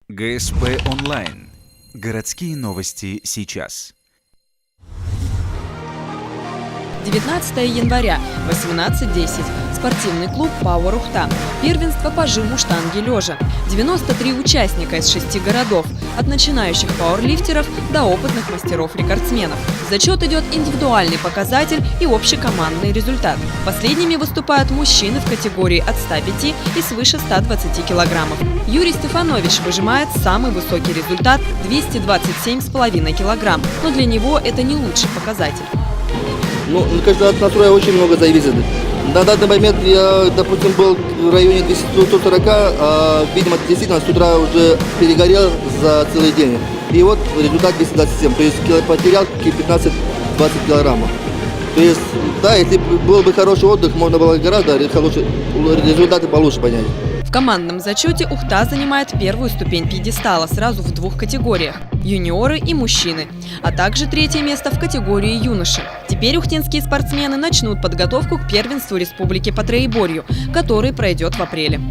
ГСП онлайн. Городские новости сейчас. 19 января, 18:10. Спортивный клуб «Пауэр Ухта». Первенство по жиму штанги лежа. 93 участника из 6 городов. От начинающих пауэрлифтеров до опытных мастеров-рекордсменов. В зачет идет индивидуальный показатель и общекомандный результат. Последними выступают мужчины в категории от 105 и свыше 120 килограммов. Юрий Стефанович выжимает самый высокий результат – 227,5 килограмм. Но для него это не лучший показатель. Конечно, от настроя очень много зависит. На данный момент я, допустим, был в районе 240, а, видимо, действительно с утра уже перегорел за целый день. И вот результат 227, то есть потерял 15-20 килограммов. То есть, да, если был бы хороший отдых, можно было гораздо результаты получше понять. В командном зачете Ухта занимает первую ступень пьедестала сразу в 2 категориях – юниоры и мужчины, а также 3-е место в категории юноши. Теперь ухтинские спортсмены начнут подготовку к первенству республики по троеборью, который пройдет в апреле.